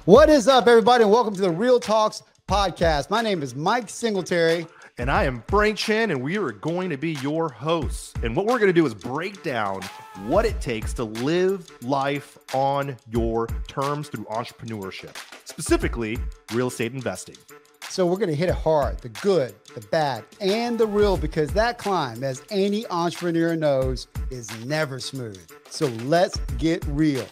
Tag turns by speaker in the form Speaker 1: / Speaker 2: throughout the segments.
Speaker 1: What is up, everybody, and welcome to the Real Talks podcast. My name is Mike Singletary.
Speaker 2: And I am Brent Chen, and we are going to be your hosts. And what we're going to do is break down what it takes to live life on your terms through entrepreneurship, specifically real estate investing.
Speaker 1: So we're going to hit it hard, the good, the bad, and the real, because that climb, as any entrepreneur knows, is never smooth. So let's get real.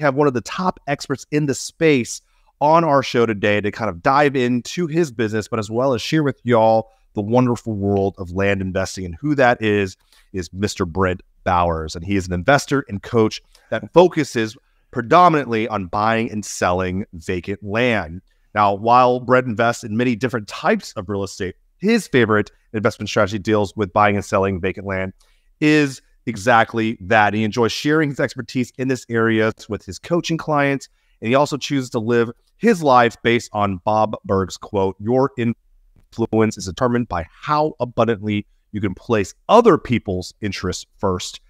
Speaker 2: Have one of the top experts in the space on our show today to kind of dive into his business, but as well as share with y'all the wonderful world of land investing. And who that is Mr. Brent Bowers. And he is an investor and coach that focuses predominantly on buying and selling vacant land. Now, while Brent invests in many different types of real estate, his favorite investment strategy deals with buying and selling vacant land is exactly that. He enjoys sharing his expertise in this area with his coaching clients, and he also chooses to live his life based on Bob Burg's quote, "Your influence is determined by how abundantly you can place other people's interests first."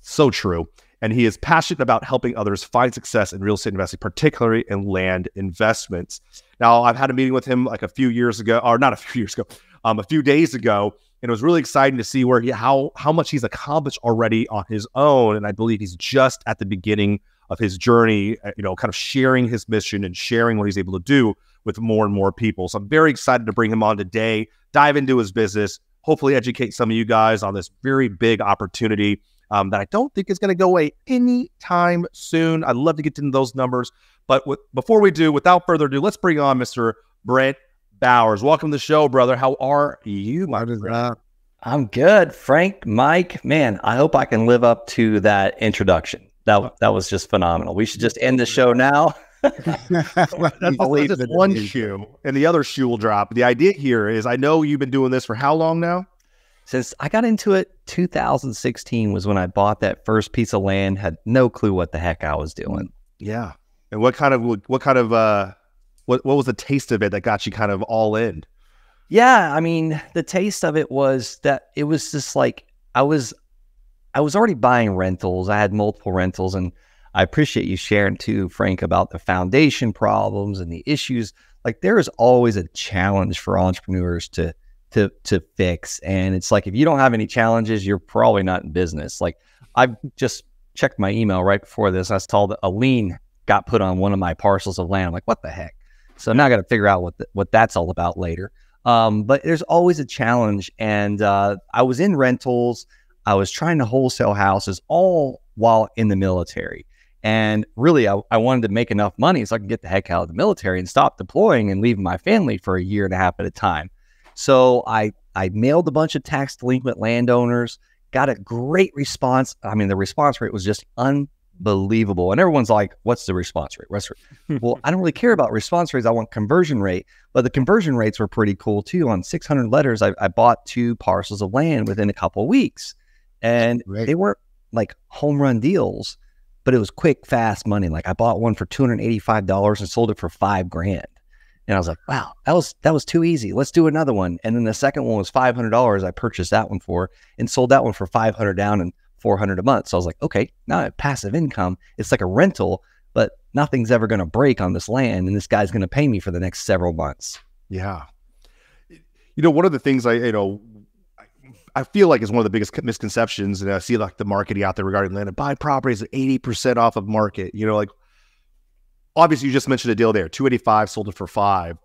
Speaker 2: So true. And he is passionate about helping others find success in real estate investing, particularly in land investments. Now, I've had a meeting with him like a few days ago, a few days ago. And it was really exciting to see where how much he's accomplished already on his own. And I believe he's just at the beginning of his journey, kind of sharing his mission and sharing what he's able to do with more and more people. So I'm very excited to bring him on today, dive into his business, hopefully educate some of you guys on this very big opportunity that I don't think is going to go away anytime soon. I'd love to get into those numbers. But before we do, without further ado, let's bring on Mr. Brent Bowers. Welcome to the show, brother. How are you, my friend?
Speaker 3: I'm good, Frank, Mike. Man, I hope I can live up to that introduction. That was just phenomenal. We should just end the show now.
Speaker 2: That's just one shoe, and the other shoe will drop. The idea here is, I know you've been doing this for how long now?
Speaker 3: Since I got into it, 2016 was when I bought that first piece of land. Had no clue what the heck I was doing.
Speaker 2: Yeah, and what was the taste of it that got you kind of all in?
Speaker 3: Yeah, I mean, the taste of it was that it was just like I was already buying rentals. I had multiple rentals, and I appreciate you sharing too, Frank, about the foundation problems and the issues. Like, there is always a challenge for entrepreneurs to fix, and it's like, if you don't have any challenges, you're probably not in business. Like, I just checked my email right before this. I saw that a lien got put on one of my parcels of land. I'm like, what the heck? So now I got to figure out what that's all about later. But there's always a challenge. And I was in rentals. I was trying to wholesale houses all while in the military. And really, I wanted to make enough money so I could get the heck out of the military and stop deploying and leaving my family for a year and a half at a time. So I mailed a bunch of tax delinquent landowners, got a great response. I mean, the response rate was just unbelievable. And everyone's like, what's the response rate? Well, I don't really care about response rates. I want conversion rate. But the conversion rates were pretty cool too. On 600 letters, I bought 2 parcels of land within a couple of weeks. And they weren't like home run deals, but it was quick, fast money. Like, I bought one for $285 and sold it for $5,000. And I was like, wow, that was too easy. Let's do another one. And then the second one was $500. I purchased that one for and sold that one for $500 down and $400 a month. So I was like, okay, now I have passive income. It's like a rental, but nothing's ever going to break on this land. And this guy's going to pay me for the next several months.
Speaker 2: Yeah. One of the things I feel like is one of the biggest misconceptions, and I see like the marketing out there regarding land, and buy properties at 80% off of market. Obviously you just mentioned a deal there, 285, sold it for $5.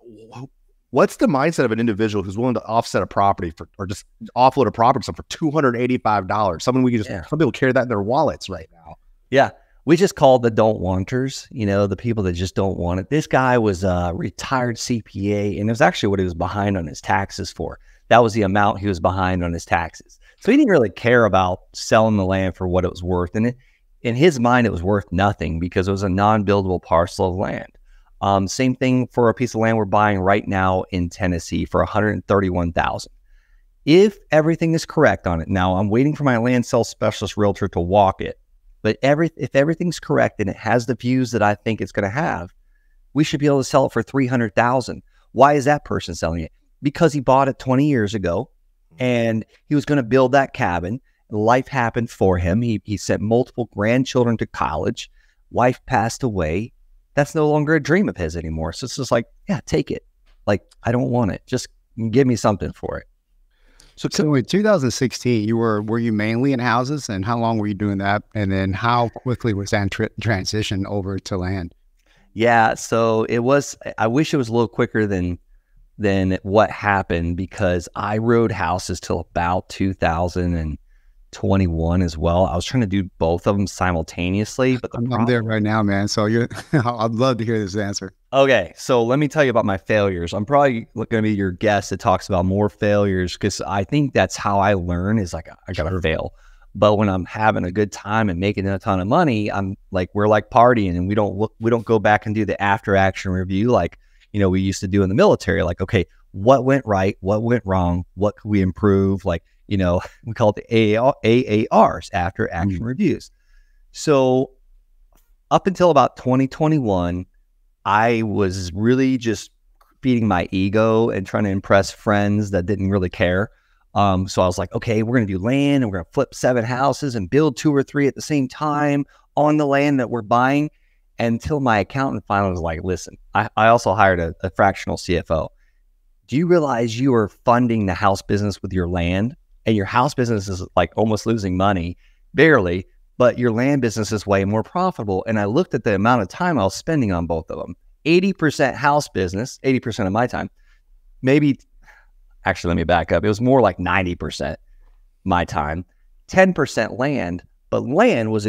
Speaker 2: What's the mindset of an individual who's willing to offset a property or just offload a property for $285? Some people carry that in their wallets right now.
Speaker 3: Yeah. We just called the don't wanters, the people that just don't want it. This guy was a retired CPA, and it was actually what he was behind on his taxes for. That was the amount he was behind on his taxes. So he didn't really care about selling the land for what it was worth. And in his mind, it was worth nothing because it was a non-buildable parcel of land. Same thing for a piece of land we're buying right now in Tennessee for $131,000. If everything is correct on it, now I'm waiting for my land sales specialist realtor to walk it. But if everything's correct and it has the views that I think it's going to have, we should be able to sell it for $300,000. Why is that person selling it? Because he bought it 20 years ago and he was going to build that cabin. Life happened for him. He sent multiple grandchildren to college. Wife passed away. that's no longer a dream of his anymore. So it's just like, yeah, take it. Like, I don't want it. Just give me something for it.
Speaker 4: So in 2016, were you mainly in houses, and how long were you doing that? And then how quickly was that transition over to land?
Speaker 3: Yeah. So it was, I wish it was a little quicker than what happened, because I rode houses till about 2021 as well. I was trying to do both of them simultaneously, but
Speaker 4: I'm there right now, man. So I'd love to hear this answer.
Speaker 3: Okay, so let me tell you about my failures. I'm probably going to be your guest that talks about more failures, because I think that's how I learn, is like, I got to fail. But when I'm having a good time and making a ton of money, I'm like, we're like partying, and we don't go back and do the after action review like, we used to do in the military. Like, okay, what went right? What went wrong? What could we improve? Like, we call it the AARs, after action reviews. So up until about 2021, I was really just feeding my ego and trying to impress friends that didn't really care. So I was like, okay, we're going to do land, and we're going to flip 7 houses and build 2 or 3 at the same time on the land that we're buying, until my accountant finally was like, listen, I also hired a fractional CFO. Do you realize you are funding the house business with your land, and your house business is like almost losing money, barely, but your land business is way more profitable? And I looked at the amount of time I was spending on both of them. 80% house business, 80% of my time. Actually, let me back up. It was more like 90% my time, 10% land, but land was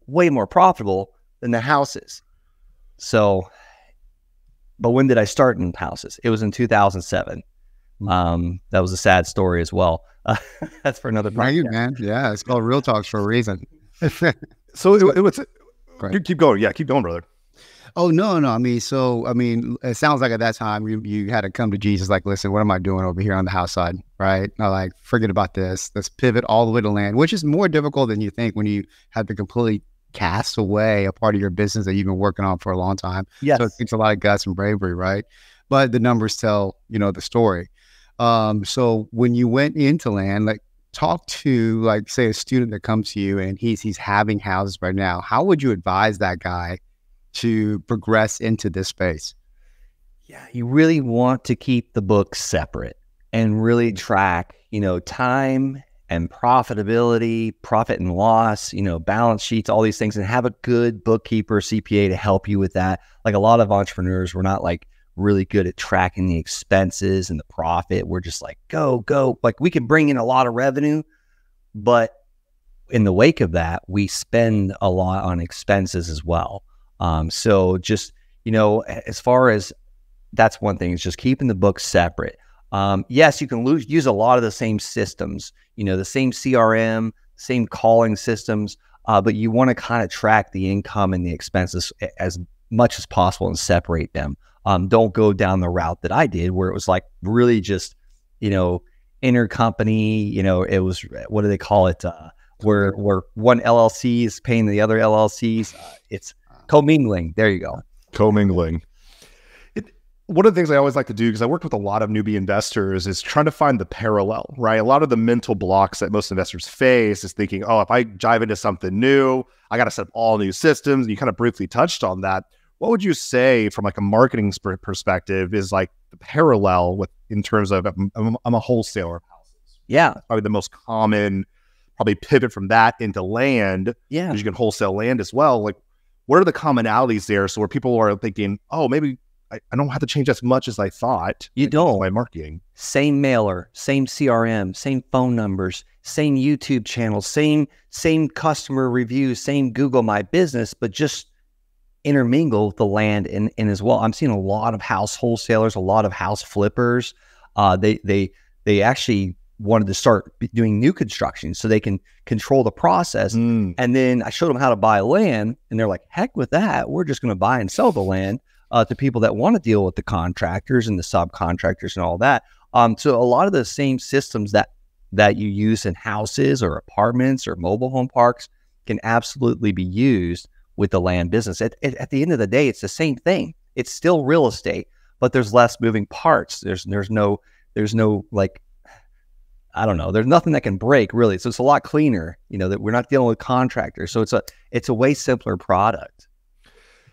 Speaker 3: way more profitable than the houses. So, but when did I start in houses? It was in 2007. That was a sad story as well. That's for another podcast.
Speaker 4: Right, man. Yeah, it's called Real Talks for a reason.
Speaker 2: So it was. Keep going. Yeah, keep going, brother.
Speaker 4: Oh, no. I mean, it sounds like at that time you had to come to Jesus, like, listen, what am I doing over here on the house side, right? Now, like, forget about this. Let's pivot all the way to land, which is more difficult than you think when you have to completely cast away a part of your business that you've been working on for a long time.
Speaker 3: Yes.
Speaker 4: So it takes a lot of guts and bravery, right? But the numbers tell, the story. So when you went into land, like, talk to, like, say, a student that comes to you and he's having houses right now. How would you advise that guy to progress into this space?
Speaker 3: Yeah, you really want to keep the books separate and really track, time and profitability, profit and loss, balance sheets, all these things, and have a good bookkeeper, CPA to help you with that. Like, a lot of entrepreneurs, we're not like really good at tracking the expenses and the profit. We're just like, go. Like, we can bring in a lot of revenue, but in the wake of that, we spend a lot on expenses as well. So just, as far as, that's one thing, is just keeping the books separate. Yes, you can use a lot of the same systems, the same CRM, same calling systems, but you want to kind of track the income and the expenses as much as possible and separate them. Don't go down the route that I did, where it was like really just, intercompany, it was, what do they call it? Where one LLC is paying the other LLCs. It's commingling. There you go.
Speaker 2: Commingling. One of the things I always like to do, because I work with a lot of newbie investors, is trying to find the parallel, right? A lot of the mental blocks that most investors face is thinking, oh, if I dive into something new, I got to set up all new systems. You kind of briefly touched on that. What would you say from like a marketing perspective is like the parallel with, in terms of, I'm a wholesaler of houses.
Speaker 3: Yeah.
Speaker 2: Probably the most common, probably pivot from that into land.
Speaker 3: Yeah.
Speaker 2: Because you can wholesale land as well. Like, what are the commonalities there? So where people are thinking, oh, maybe I don't have to change as much as I thought.
Speaker 3: You don't.
Speaker 2: My marketing.
Speaker 3: Same mailer, same CRM, same phone numbers, same YouTube channels, same customer reviews, same Google My Business, but just intermingle the land in as well. I'm seeing a lot of house wholesalers, a lot of house flippers. They actually wanted to start doing new construction so they can control the process. And then I showed them how to buy land, and they're like, heck with that. We're just going to buy and sell the land to people that want to deal with the contractors and the subcontractors and all that. So a lot of the same systems that you use in houses or apartments or mobile home parks can absolutely be used with the land business. At the end of the day, it's the same thing. It's still real estate, but there's less moving parts. There's no like, I don't know. There's nothing that can break, really. So it's a lot cleaner, that we're not dealing with contractors. So it's a way simpler product.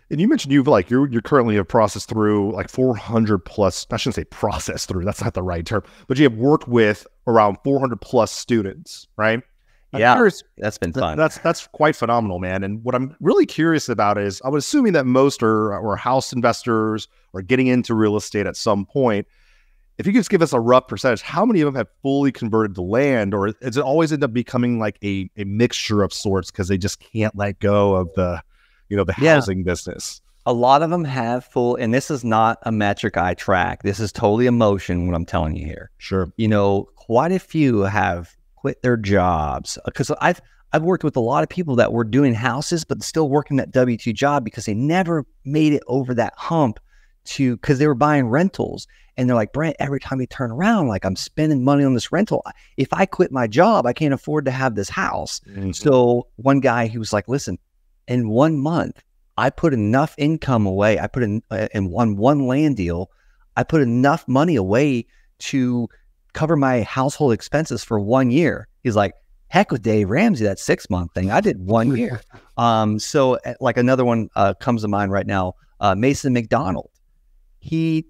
Speaker 2: And you mentioned you're currently have processed through like 400 plus, I shouldn't say processed through, that's not the right term, but you have worked with around 400 plus students, right? I'm curious,
Speaker 3: that's been fun.
Speaker 2: That's quite phenomenal, man. And what I'm really curious about is, I was assuming that most are house investors or getting into real estate at some point. If you could just give us a rough percentage, how many of them have fully converted to land, or does it always end up becoming like a mixture of sorts because they just can't let go of the housing business?
Speaker 3: A lot of them have full, and this is not a metric I track. This is totally emotion, what I'm telling you here.
Speaker 2: Sure.
Speaker 3: Quite a few have quit their jobs, because I've worked with a lot of people that were doing houses but still working that W-2 job because they never made it over that hump because they were buying rentals. And they're like, Brent, every time you turn around, like, I'm spending money on this rental. If I quit my job, I can't afford to have this house. Mm-hmm. So one guy, he was like, listen, in 1 month, I put enough income away. I put in one land deal, I put enough money away to cover my household expenses for 1 year. He's like, heck with Dave Ramsey, that 6 month thing. I did 1 year. So like another one comes to mind right now, Mason McDonald. He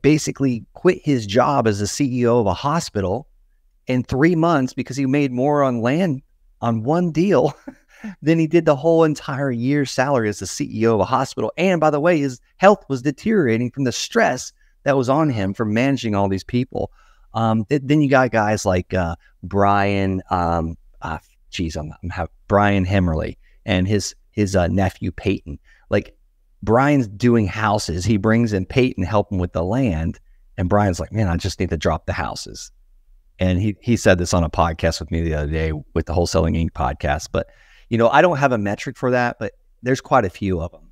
Speaker 3: basically quit his job as the CEO of a hospital in 3 months because he made more on land on one deal than he did the whole entire year's salary as the CEO of a hospital. And by the way, his health was deteriorating from the stress that was on him from managing all these people. Then you got guys like Brian, Brian Hemmerly and his nephew Peyton. Like, Brian's doing houses. He brings in Peyton to help him with the land. And Brian's like, man, I just need to drop the houses. And he said this on a podcast with me the other day with the Wholesaling Inc. podcast. But, I don't have a metric for that, but there's quite a few of them.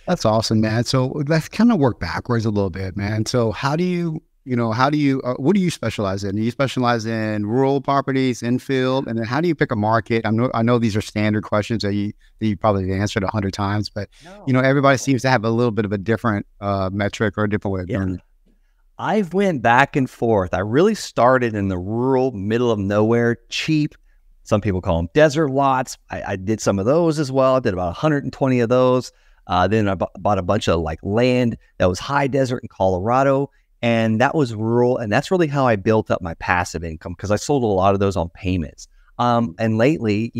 Speaker 4: That's awesome, man. So let's kind of work backwards a little bit, man. So what do you specialize in? Do you specialize in rural properties, infill? And then how do you pick a market? I know these are standard questions that you probably answered 100 times, but everybody seems to have a little bit of a different metric or a different way of doing it.
Speaker 3: I've went back and forth. I really started in the rural, middle of nowhere, cheap. Some people call them desert lots. I did some of those as well. I did about 120 of those. Then I bought a bunch of land that was high desert in Colorado. And that was rural. And that's really how I built up my passive income, because I sold a lot of those on payments. And lately,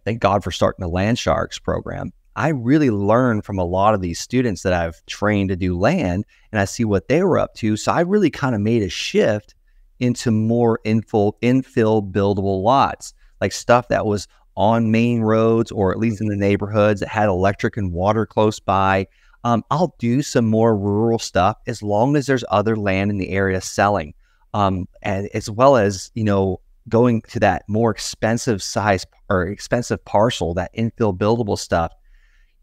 Speaker 3: thank God for starting the Land Sharks program. I really learned from a lot of these students that I've trained to do land, and I see what they were up to. So I really kind of made a shift into more infill buildable lots, like stuff that was on main roads or at least in the neighborhoods that had electric and water close by. I'll do some more rural stuff as long as there's other land in the area selling, and as well as, going to that more expensive size or expensive parcel, that infill buildable stuff.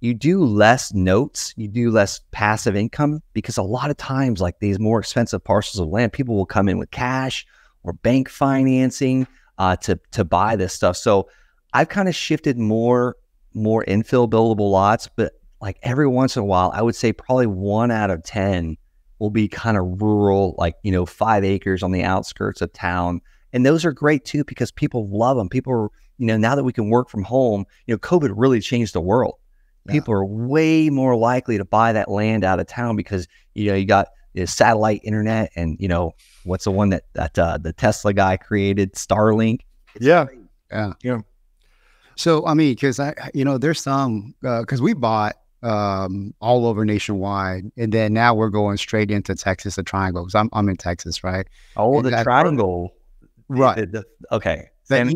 Speaker 3: You do less notes, you do less passive income, because a lot of times, like these more expensive parcels of land, people will come in with cash or bank financing to buy this stuff. So I've kind of shifted more infill buildable lots, but like every once in a while, I would say probably 1 out of 10 will be kind of rural, 5 acres on the outskirts of town. And those are great too, because people love them. People are, now that we can work from home, COVID really changed the world. Yeah. People are way more likely to buy that land out of town because, you got satellite internet and, what's the one that the Tesla guy created, Starlink.
Speaker 2: Yeah.
Speaker 4: So, because there's some, because we bought all over nationwide, and then now we're going straight into Texas, the Triangle, because I'm in Texas, right?
Speaker 3: Oh, the Triangle.
Speaker 4: Right.
Speaker 3: Okay.
Speaker 4: Then,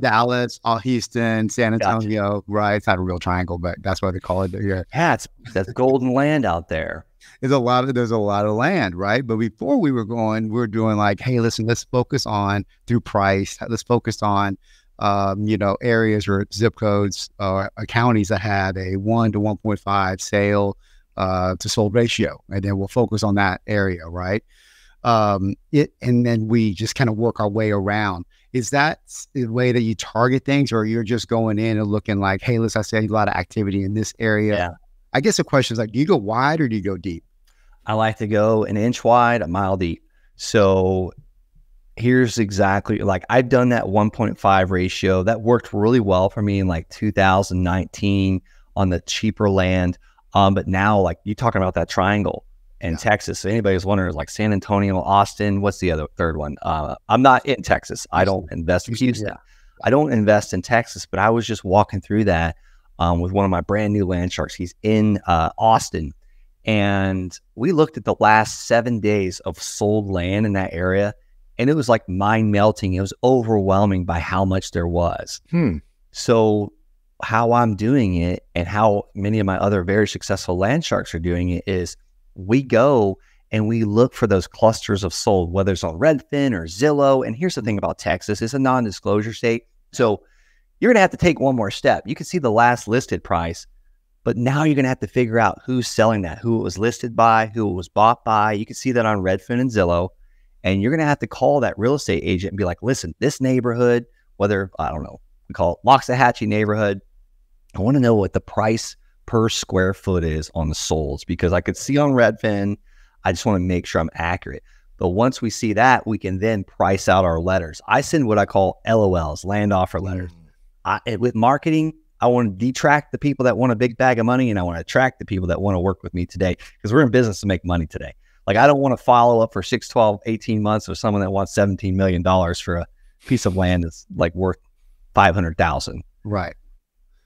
Speaker 4: Dallas, Houston, San Antonio, gotcha. Right? It's not a real triangle, but that's what they call it here.
Speaker 3: Yeah, that's golden land out there.
Speaker 4: There's a lot of land, right? But before we were doing like, hey, listen, let's focus on through price. Let's focus on, areas or zip codes or counties that had a 1 to 1.5 sale to sold ratio, and then we'll focus on that area, right? And then we just kind of work our way around. Is that the way that you target things, or you're just going in and looking like, hey, I see a lot of activity in this area?
Speaker 3: Yeah.
Speaker 4: I guess the question is like, do you go wide or do you go deep?
Speaker 3: I like to go an inch wide, a mile deep. So here's exactly, I've done that 1.5 ratio. That worked really well for me in 2019 on the cheaper land. But now, like you talking about that triangle in Texas. So anybody who's wondering, like San Antonio, Austin, what's the third one? I'm not in Texas. I don't invest in Houston. I don't invest in Texas, but I was just walking through that with one of my brand new land sharks. He's in Austin. And we looked at the last 7 days of sold land in that area, and it was like mind melting. It was overwhelming by how much there was. So how I'm doing it and how many of my other very successful land sharks are doing it is we go and we look for those clusters of sold, whether it's on Redfin or Zillow. And here's the thing about Texas, it's a non-disclosure state. So you're going to have to take one more step. You can see the last listed price, but now you're going to have to figure out who's selling that, who it was listed by, who it was bought by. You can see that on Redfin and Zillow. And you're going to have to call that real estate agent and be like, listen, this neighborhood, whether, I don't know, we call it Loxahatchee neighborhood, I want to know what the price per square foot is on the solds, because I could see on Redfin. I just want to make sure I'm accurate. But once we see that, we can then price out our letters. I send what I call LOLs, land offer letters. With marketing, I want to detract the people that want a big bag of money, and I want to attract the people that want to work with me today, because we're in business to make money today. Like, I don't want to follow up for 6, 12, 18 months with someone that wants $17 million for a piece of land that's like worth $500,000.
Speaker 4: Right.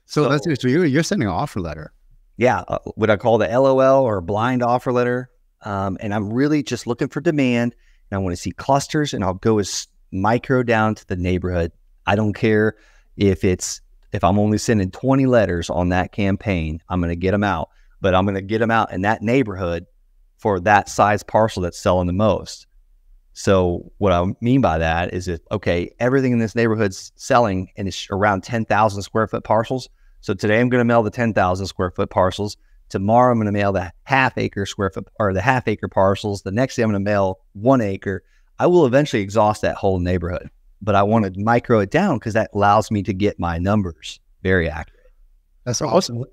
Speaker 4: So that's so you're sending an offer letter.
Speaker 3: Yeah. What I call the LOL or blind offer letter. And I'm really just looking for demand, and I want to see clusters, and I'll go as micro down to the neighborhood. I don't care if I'm only sending 20 letters on that campaign, I'm going to get them out, but I'm going to get them out in that neighborhood for that size parcel that's selling the most. So what I mean by that is that, okay, everything in this neighborhood's selling, and it's around 10,000 square foot parcels. So today I'm going to mail the 10,000 square foot parcels. Tomorrow I'm going to mail the half acre parcels. The next day I'm going to mail 1 acre. I will eventually exhaust that whole neighborhood, but I want to micro it down because that allows me to get my numbers very accurate.
Speaker 4: That's awesome.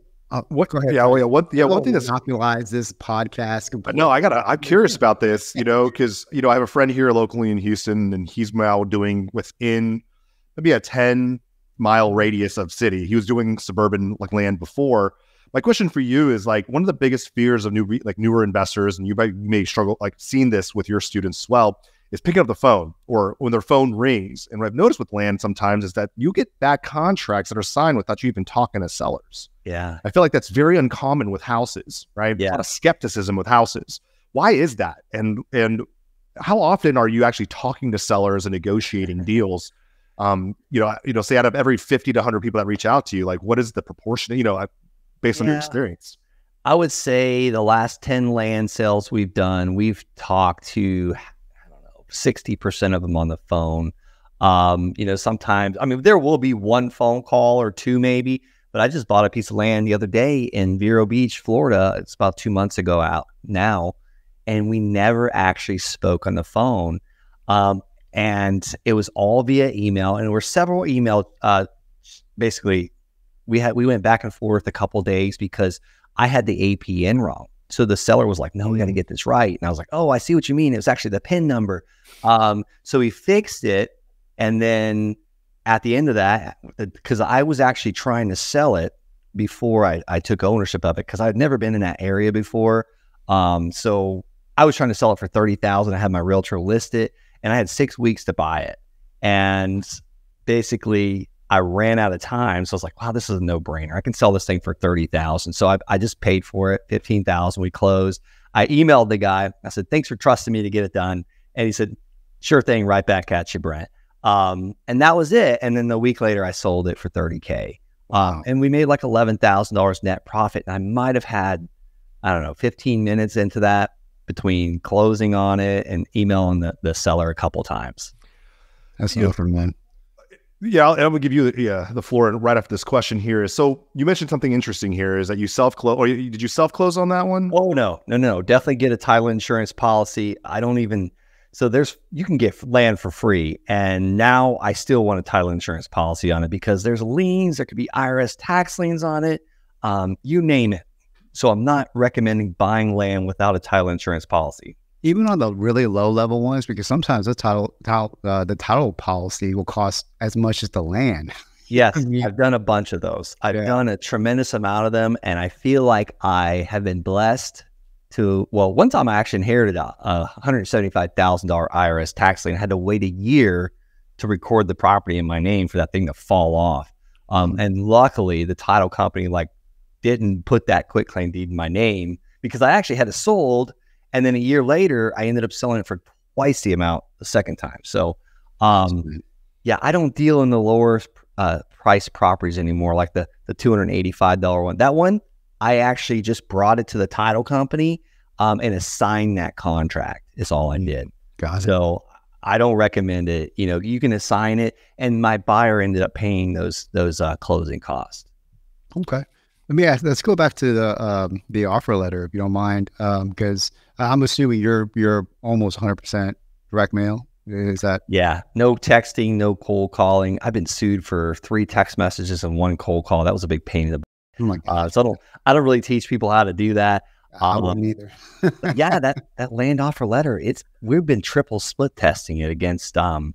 Speaker 2: What?
Speaker 4: Go ahead.
Speaker 2: One thing that's
Speaker 4: monopolize this podcast.
Speaker 2: But no, I'm curious about this, because, I have a friend here locally in Houston, and he's now doing within maybe a 10-mile radius of city. He was doing suburban land before. My question for you is, like, one of the biggest fears of newer investors, and you may struggle, seeing this with your students as well, is picking up the phone or when their phone rings. And what I've noticed with land sometimes is that you get bad contracts that are signed without you even talking to sellers.
Speaker 3: Yeah.
Speaker 2: I feel like that's very uncommon with houses, right?
Speaker 3: Yeah.
Speaker 2: A lot of skepticism with houses. Why is that? And how often are you actually talking to sellers and negotiating deals? Say out of every 50 to 100 people that reach out to you, like, what is the proportion, based on your experience?
Speaker 3: I would say the last 10 land sales we've done, we've talked to, 60% of them on the phone. Sometimes, there will be one phone call or two maybe, but I just bought a piece of land the other day in Vero Beach, Florida. It's about 2 months ago out now, and we never actually spoke on the phone. And it was all via email, and there were several email, basically we went back and forth a couple of days because I had the APN wrong. So the seller was like, no, we got to get this right. And I was like, oh, I see what you mean. It was actually the PIN number. So we fixed it. And then at the end of that, because I was actually trying to sell it before I took ownership of it, because I'd never been in that area before. So I was trying to sell it for $30,000. I had my realtor list it, and I had 6 weeks to buy it. And basically I ran out of time. So I was like, wow, this is a no brainer. I can sell this thing for $30,000. So I just paid for it, $15,000. We closed. I emailed the guy. I said, thanks for trusting me to get it done. And he said, sure thing, right back at you, Brent. And that was it. And then a week later, I sold it for $30K.
Speaker 4: Wow.
Speaker 3: And we made like $11,000 net profit. And I might have had, 15 minutes into that between closing on it and emailing the seller a couple times.
Speaker 4: That's different, man.
Speaker 2: Yeah, I'm going to give you the floor right after this question here. So you mentioned something interesting here, is that you self-close, or did you self-close on that one?
Speaker 3: Oh, no. Definitely get a title insurance policy. You can get land for free. And now I still want a title insurance policy on it because there's liens. There could be IRS tax liens on it. You name it. So I'm not recommending buying land without a title insurance policy.
Speaker 4: Even on the really low level ones, because sometimes the title policy will cost as much as the land.
Speaker 3: Yes, I've done a bunch of those. I've done a tremendous amount of them, and I feel like I have been blessed to, well, one time I actually inherited a $175,000 IRS tax lien. I had to wait a year to record the property in my name for that thing to fall off. And luckily the title company didn't put that quitclaim deed in my name, because I actually had it sold. And then a year later, I ended up selling it for twice the amount the second time. So, yeah, I don't deal in the lower price properties anymore, like the $285 one. That one, I actually just brought it to the title company and assigned that contract is all I did.
Speaker 4: Got it.
Speaker 3: So I don't recommend it. You know, you can assign it, and my buyer ended up paying those closing costs.
Speaker 4: Okay. Let me ask, let's go back to the offer letter, if you don't mind, because I'm assuming you're almost 100% direct mail. Is that?
Speaker 3: Yeah. No texting, no cold calling. I've been sued for 3 text messages and 1 cold call. That was a big pain in the
Speaker 4: Oh my God.
Speaker 3: so I don't really teach people how to do that.
Speaker 4: I wouldn't either.
Speaker 3: Yeah, that land offer letter, we've been triple split testing it against a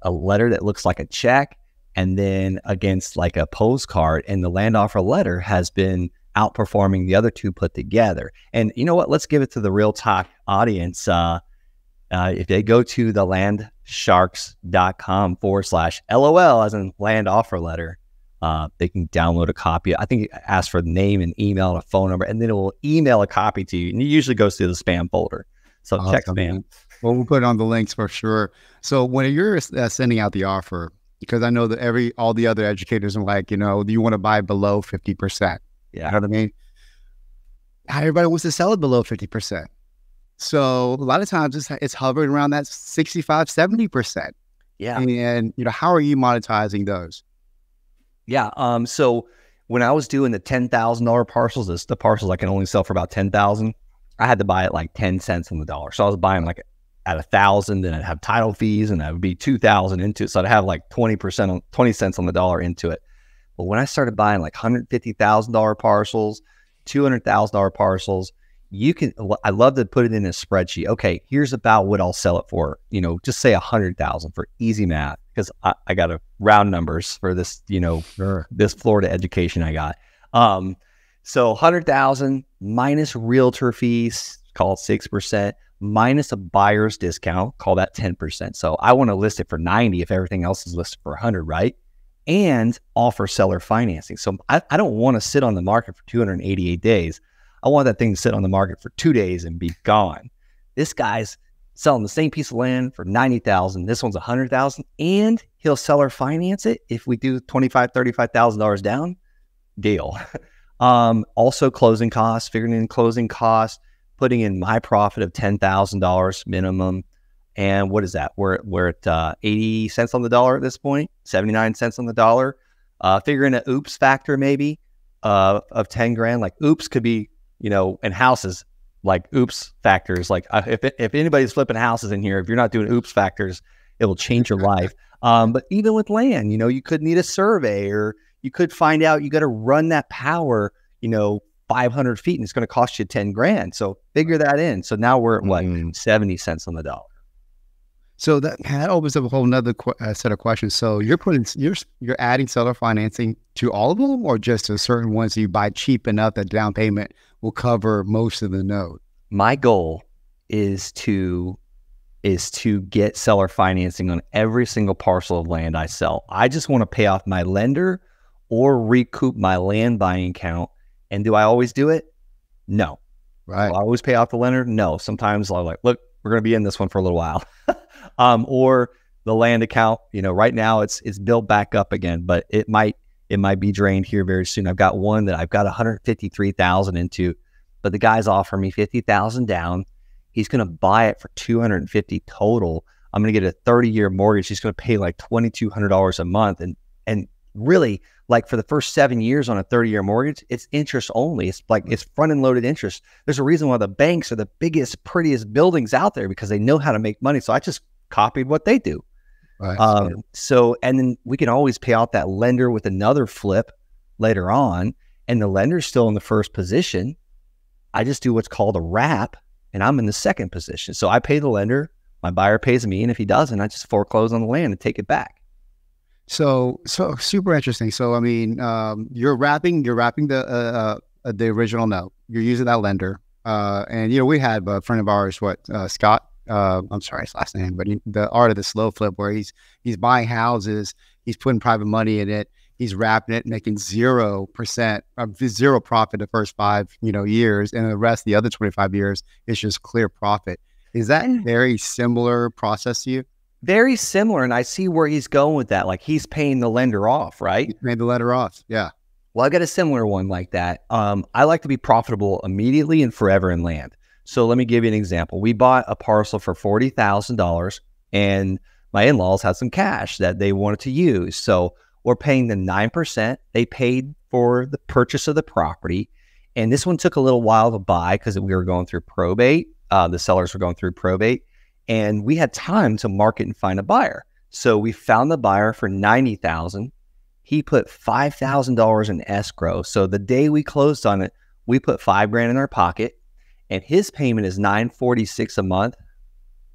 Speaker 3: letter that looks like a check, and then against like a postcard, and the land offer letter has been outperforming the other 2 put together. And you know what? Let's give it to the Real Talk audience. If they go to the landsharks.com/LOL, as in land offer letter, they can download a copy. I think it asks for the name and email and a phone number, and then it will email a copy to you. And it usually goes to the spam folder. So check spam.
Speaker 4: Well, we'll put it on the links for sure. So when you're sending out the offer, because I know that all the other educators are like, you know, you want to buy below 50%.
Speaker 3: Yeah.
Speaker 4: You know what I mean? Everybody wants to sell it below 50%. So a lot of times it's hovering around that 65, 70%.
Speaker 3: Yeah.
Speaker 4: And, you know, how are you monetizing those?
Speaker 3: Yeah. So when I was doing the $10,000 parcels, the parcels I can only sell for about 10,000, I had to buy it like 10 cents on the dollar. So I was buying like at 1,000, then I'd have title fees, and that would be 2,000 into it. So I'd have like 20 cents on the dollar into it. But when I started buying like $150,000 parcels, $200,000 parcels, I love to put it in a spreadsheet. Okay, here's about what I'll sell it for. You know, just say 100,000 for easy math, because I got to round numbers for this, you know, this Florida education I got. So 100,000 minus realtor fees, call it 6%, minus a buyer's discount, call that 10%. So I want to list it for 90 if everything else is listed for 100, right? And offer seller financing. So I don't want to sit on the market for 288 days. I want that thing to sit on the market for 2 days and be gone. This guy's selling the same piece of land for 90,000. This one's 100,000, and he'll seller finance it if we do $25,000, $35,000 down. Deal. Also closing costs, figuring in closing costs, putting in my profit of $10,000 minimum. And what is that? We're at 80 cents on the dollar at this point, 79 cents on the dollar. Figuring an oops factor maybe of 10 grand. Like oops could be, you know, in houses, like oops factors. Like if anybody's flipping houses in here, if you're not doing oops factors, it will change your life. But even with land, you know, you could need a survey, or you could find out you got to run that power, you know, 500 feet, and it's going to cost you 10 grand. So figure that in. So now we're at what, 70 cents on the dollar.
Speaker 4: So that opens up a whole nother set of questions. So you're adding seller financing to all of them, or just to certain ones that you buy cheap enough that down payment will cover most of the note?
Speaker 3: My goal is to get seller financing on every single parcel of land I sell. I just want to pay off my lender or recoup my land buying account. And do I always do it? No.
Speaker 4: Right.
Speaker 3: Will I always pay off the lender? No. Sometimes I'm like, look, we're going to be in this one for a little while. Or the land account, you know, right now it's built back up again, but it might be drained here very soon. I've got one that I've got 153,000 into, but the guy's offering me 50,000 down. He's going to buy it for 250 total. I'm going to get a 30-year mortgage. He's going to pay like $2,200 a month. And really, like for the first 7 years on a 30-year mortgage, it's interest only. It's like, it's front-end loaded interest. There's a reason why the banks are the biggest, prettiest buildings out there, because they know how to make money. So I just copied what they do.
Speaker 4: Right.
Speaker 3: So, and then we can always pay out that lender with another flip later on. And the lender's still in the first position. I just do what's called a wrap, and I'm in the second position. So I pay the lender, my buyer pays me. And if he doesn't, I just foreclose on the land and take it back.
Speaker 4: So super interesting. So I mean, you're wrapping the original note. You're using that lender, and we had a friend of ours, Scott. I'm sorry his last name, but the art of the slow flip, where he's buying houses, he's putting private money in it, he's wrapping it, making 0%, zero profit the first 5 years, and the rest, the other 25 years, is just clear profit. Is that very similar process to you?
Speaker 3: Very similar, and I see where he's going with that. Like, he's paying the lender off, right?
Speaker 4: He's paying the lender off, yeah.
Speaker 3: Well, I got a similar one like that. I like to be profitable immediately and forever in land. So let me give you an example. We bought a parcel for $40,000, and my in-laws had some cash that they wanted to use. So we're paying them 9%. They paid for the purchase of the property, and this one took a little while to buy because we were going through probate. The sellers were going through probate. And we had time to market and find a buyer. So we found the buyer for $90,000. He put $5,000 in escrow. So the day we closed on it, we put $5,000 in our pocket, and his payment is $946 a month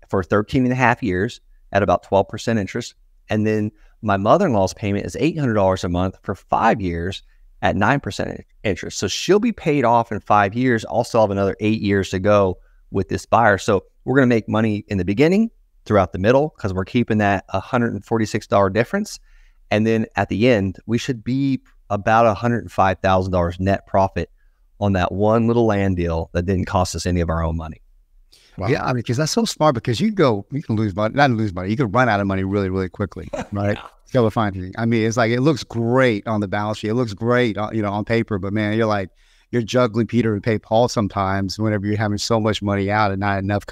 Speaker 3: for 13 and a half years at about 12% interest. And then my mother-in-law's payment is $800 a month for 5 years at 9% interest. So she'll be paid off in 5 years. I'll still have another 8 years to go with this buyer. So we're going to make money in the beginning, throughout the middle, because we're keeping that $146 difference. And then at the end, we should be about $105,000 net profit on that one little land deal that didn't cost us any of our own money.
Speaker 4: Wow. Yeah, I mean, because that's so smart, because you can lose money, not lose money, you can run out of money really, really quickly, right? It's got to find anything. I mean, it's like, it looks great on the balance sheet. It looks great, on paper, but man, you're juggling Peter and pay Paul sometimes whenever you're having so much money out and not enough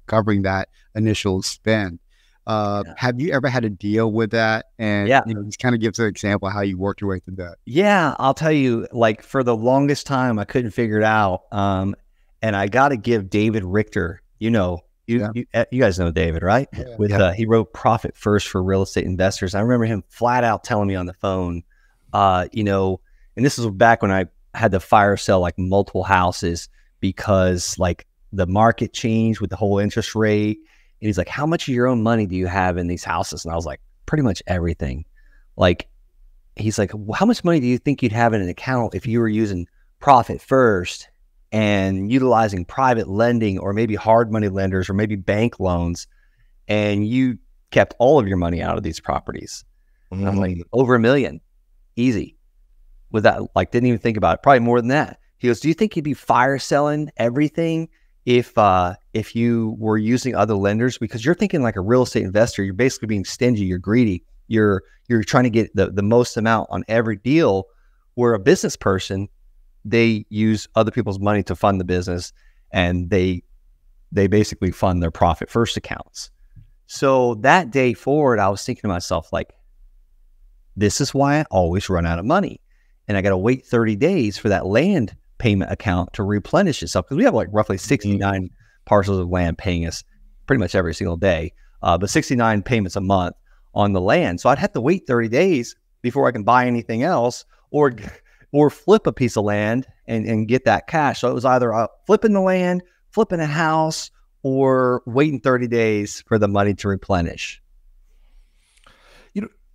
Speaker 4: covering that initial spend. Have you ever had to deal with that? And just kind of gives an example of how you worked your way through that.
Speaker 3: Yeah, I'll tell you, like, for the longest time, I couldn't figure it out. And I got to give David Richter, you guys know David, right? Yeah. He wrote Profit First for Real Estate Investors. I remember him flat out telling me on the phone, and this is back when I had to fire sell like multiple houses because like the market changed with the whole interest rate. And he's like, how much of your own money do you have in these houses? And I was like, pretty much everything. Like, he's like, well, how much money do you think you'd have in an account if you were using Profit First and utilizing private lending, or maybe hard money lenders, or maybe bank loans, and you kept all of your money out of these properties? Mm-hmm. I'm like, over $1 million, easy. With that, like, didn't even think about it. Probably more than that. He goes, do you think you'd be fire selling everything if you were using other lenders? Because you're thinking like a real estate investor. You're basically being stingy. You're greedy. You're trying to get the most amount on every deal. Where a business person, they use other people's money to fund the business, and they basically fund their Profit First accounts. So that day forward, I was thinking to myself, like, this is why I always run out of money. And I got to wait 30 days for that land payment account to replenish itself, because we have like roughly 69 parcels of land paying us pretty much every single day, but 69 payments a month on the land. So I'd have to wait 30 days before I can buy anything else or flip a piece of land and get that cash. So it was either flipping the land, flipping a house, or waiting 30 days for the money to replenish.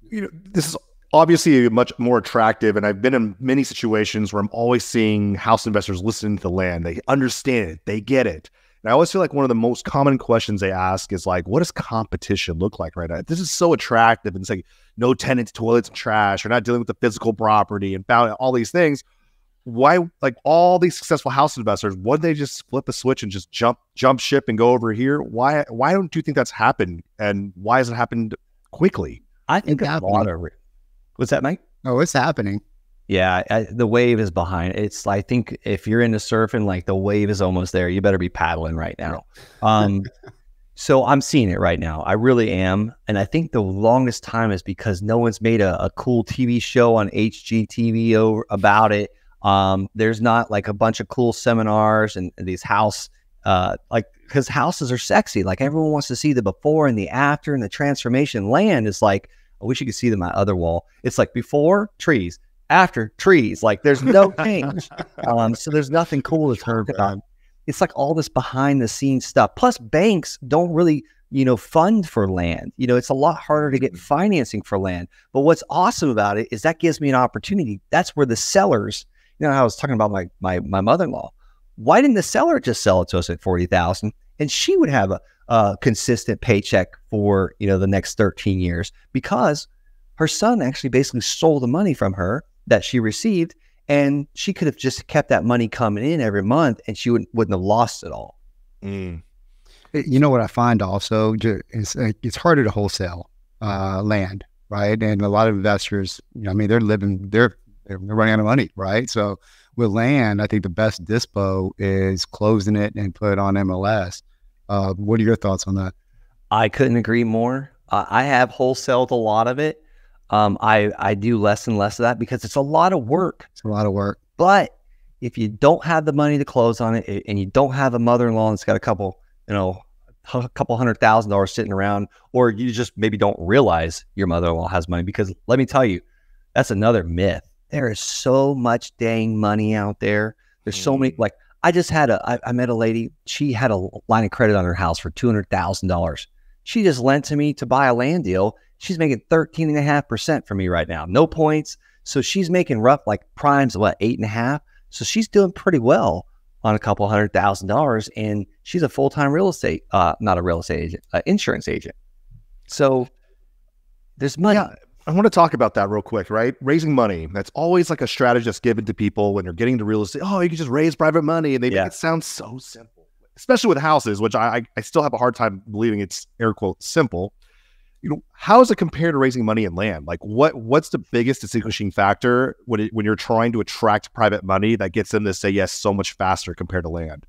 Speaker 2: This is obviously much more attractive, and I've been in many situations where I'm always seeing house investors listening to the land. They understand it, they get it. And I always feel like one of the most common questions they ask is like, what does competition look like right now? This is so attractive, and it's like no tenants, toilets, and trash. You're not dealing with the physical property and all these things. Why, like, all these successful house investors, wouldn't they just flip a switch and just jump ship and go over here? Why don't you think that's happened, and why has it happened quickly?
Speaker 3: I think a lot of it. What's that, Mike?
Speaker 4: Oh, it's happening.
Speaker 3: Yeah, the wave is behind. It's, I think if you're into surfing, like, the wave is almost there. You better be paddling right now. So I'm seeing it right now. I really am. And I think the longest time is because no one's made a cool TV show on HGTV about it. There's not like a bunch of cool seminars and these house, because houses are sexy. Like, everyone wants to see the before and the after, and the transformation. Land is like, I wish you could see them on my other wall. It's like before trees, after trees. Like, there's no change. So there's nothing cool to talk about. It's like all this behind the scenes stuff. Plus, banks don't really fund for land. It's a lot harder to get financing for land. But what's awesome about it is that gives me an opportunity. That's where the sellers, I was talking about my mother-in-law. Why didn't the seller just sell it to us at $40,000 and she would have a consistent paycheck for, the next 13 years? Because her son actually basically stole the money from her that she received, and she could have just kept that money coming in every month and she wouldn't have lost it all.
Speaker 4: You know what I find also is it's harder to wholesale land, right? And a lot of investors, they're running out of money, right? So with land, I think the best dispo is closing it and put it on MLS. What are your thoughts on that?
Speaker 3: I couldn't agree more. I have wholesaled a lot of it. I do less and less of that because it's a lot of work.
Speaker 4: It's a lot of work.
Speaker 3: But if you don't have the money to close on it, and you don't have a mother-in-law that's got a couple $100,000 sitting around, or you just maybe don't realize your mother-in-law has money, because let me tell you, that's another myth. There is so much dang money out there. There's so many, like I met a lady, she had a line of credit on her house for $200,000. She just lent to me to buy a land deal. She's making 13.5% for me right now. No points. So she's making rough, like primes, 8.5. So she's doing pretty well on a couple $100,000, and she's a full-time not a real estate agent, insurance agent. So there's money.
Speaker 2: Yeah, I want to talk about that real quick, right? Raising money. That's always like a strategy that's given to people when they're getting into real estate. Oh, you can just raise private money, and they make it sound so simple, especially with houses, which I still have a hard time believing it's air quote simple. How does it compare to raising money in land? Like what's the biggest distinguishing factor when you're trying to attract private money that gets them to say yes so much faster compared to land?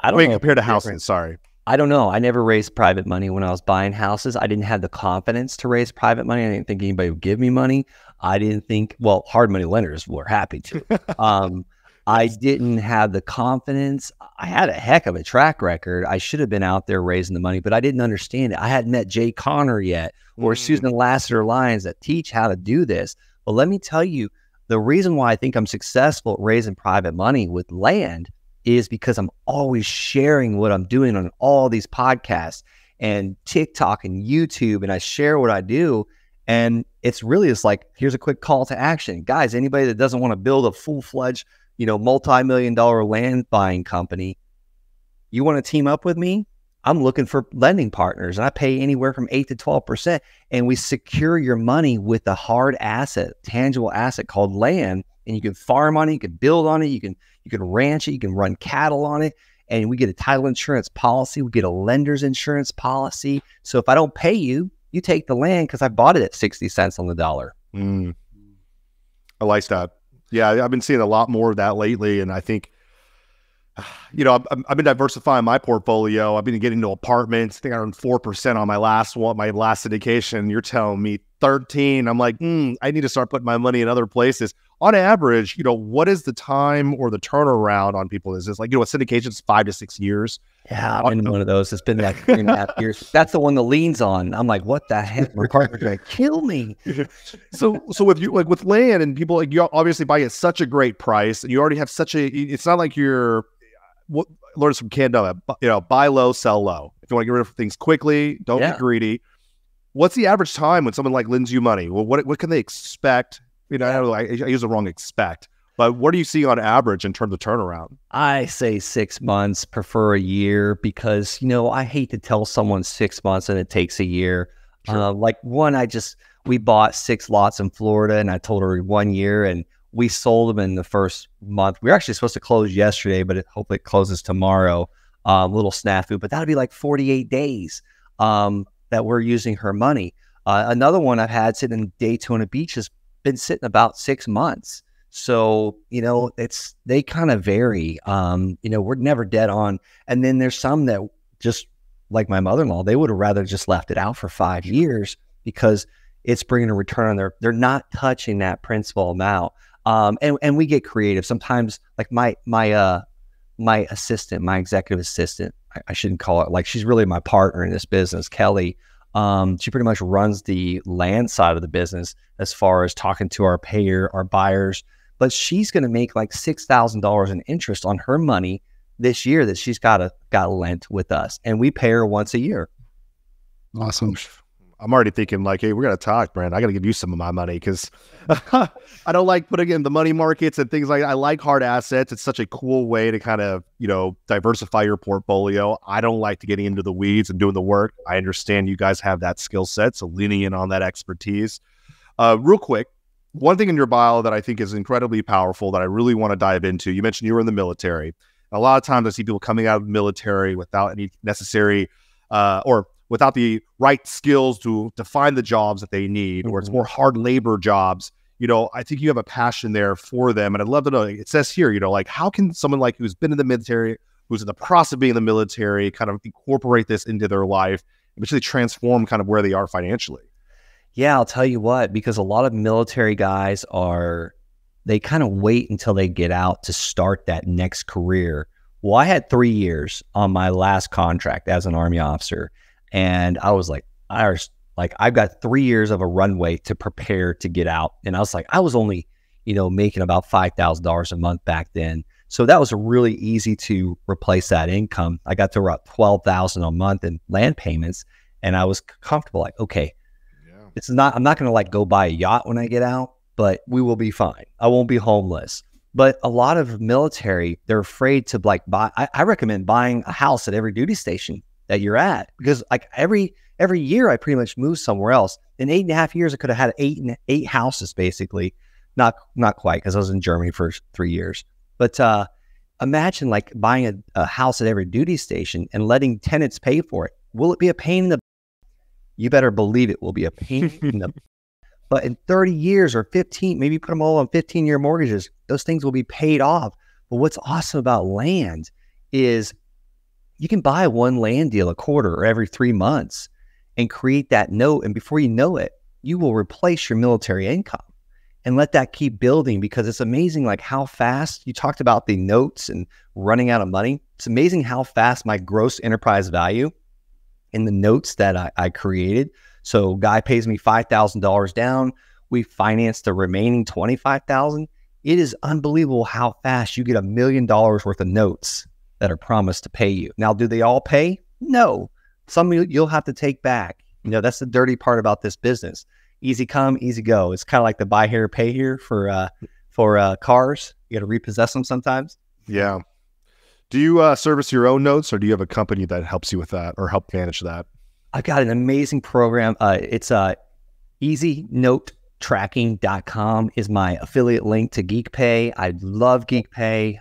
Speaker 2: Compared to houses, sorry.
Speaker 3: I don't know. I never raised private money when I was buying houses. I didn't have the confidence to raise private money. I didn't think anybody would give me money. I didn't think, hard money lenders were happy to. I didn't have the confidence. I had a heck of a track record. I should have been out there raising the money, but I didn't understand it. I hadn't met Jay Connor yet or Susan Lassiter Lyons that teach how to do this. But let me tell you, the reason why I think I'm successful at raising private money with land is because I'm always sharing what I'm doing on all these podcasts and TikTok and YouTube, and I share what I do. And it's like, here's a quick call to action. Guys, anybody that doesn't want to build a full-fledged multi-million-dollar land buying company, you want to team up with me? I'm looking for lending partners, and I pay anywhere from 8 to 12%. And we secure your money with a hard asset, tangible asset called land. And you can farm on it, you can build on it, you can ranch it, you can run cattle on it. And we get a title insurance policy, we get a lender's insurance policy. So if I don't pay you, you take the land because I bought it at 60 cents on the dollar.
Speaker 2: I like that. Yeah, I've been seeing a lot more of that lately, and I think, I've been diversifying my portfolio. I've been getting into apartments. I think I earned 4% on my last syndication. You're telling me 13. I'm like, I need to start putting my money in other places. On average, what is the time or the turnaround on people? Is this like, a syndication is 5 to 6 years?
Speaker 3: Yeah, I've been one of those. It's been like 3.5 years. That's the one that leans on. I'm like, what the heck? My partner's going to kill me.
Speaker 2: So with you, like with land and people, like you obviously buy at such a great price, and you already have it's not like you're, what learn from Canada, buy low, sell low. If you want to get rid of things quickly, don't be greedy. What's the average time when someone like lends you money? Well, what can they expect? I use the wrong expect, but what do you see on average in terms of turnaround?
Speaker 3: I say 6 months, prefer a year, because, I hate to tell someone 6 months and it takes a year. Sure. We bought 6 lots in Florida, and I told her 1 year, and we sold them in the first month. We were actually supposed to close yesterday, but hopefully it closes tomorrow. Little snafu, but that'll be like 48 days that we're using her money. Another one I've had sitting in Daytona Beach has been sitting about 6 months. So, they kind of vary. We're never dead on. And then there's some that just like my mother-in-law, they would have rather just left it out for 5 years because it's bringing a return on they're not touching that principal amount. And we get creative. Sometimes like my assistant, my executive assistant, I shouldn't call it, like, she's really my partner in this business, Kelly. She pretty much runs the land side of the business as far as talking to our buyers, but she's going to make like $6,000 in interest on her money this year that she's got lent with us, and we pay her once a year.
Speaker 4: Awesome.
Speaker 2: I'm already thinking like, hey, we're going to talk, Brent. I got to give you some of my money because I don't like putting in the money markets and things like that. I like hard assets. It's such a cool way to kind of, diversify your portfolio. I don't like to getting into the weeds and doing the work. I understand you guys have that skill set, so leaning in on that expertise. Real quick, one thing in your bio that I think is incredibly powerful that I really want to dive into, you mentioned you were in the military. A lot of times I see people coming out of the military without any necessary or without the right skills to find the jobs that they need, or it's more hard labor jobs. I think you have a passion there for them. And I'd love to know, it says here, like how can someone like who's been in the military, who's in the process of being in the military, kind of incorporate this into their life and actually transform kind of where they are financially?
Speaker 3: Yeah, I'll tell you what, because a lot of military guys they kind of wait until they get out to start that next career. Well, I had 3 years on my last contract as an Army officer. And I was like, I've got 3 years of a runway to prepare to get out. And I was like, I was only, making about $5,000 a month back then. So that was really easy to replace that income. I got to about $12,000 a month in land payments, and I was comfortable. Like, okay, I'm not going to like go buy a yacht when I get out, but we will be fine. I won't be homeless. But a lot of military, they're afraid to like buy. I recommend buying a house at every duty station that you're at, because like every year I pretty much moved somewhere else. In 8.5 years, I could have had eight houses, basically. Not quite, because I was in Germany for 3 years. But imagine like buying a house at every duty station and letting tenants pay for it. Will it be a pain in the? You better believe it will be a pain in the. But in 30 years or 15, maybe put them all on 15-year mortgages, those things will be paid off. But what's awesome about land is you can buy one land deal a quarter or every 3 months and create that note. And before you know it, you will replace your military income and let that keep building, because it's amazing like how fast you talked about the notes and running out of money. It's amazing how fast my gross enterprise value in the notes that I created. So guy pays me $5,000 down. We finance the remaining $25,000. It is unbelievable how fast you get $1 million worth of notes that are promised to pay you. Now, do they all pay? No. Some you'll have to take back. That's the dirty part about this business. Easy come, easy go. It's kind of like the buy here, pay here for cars. You got to repossess them sometimes.
Speaker 2: Yeah. Do you service your own notes, or do you have a company that helps you with that or help manage that?
Speaker 3: I've got an amazing program. It's easynotetracking.com is my affiliate link to GeekPay. I love GeekPay.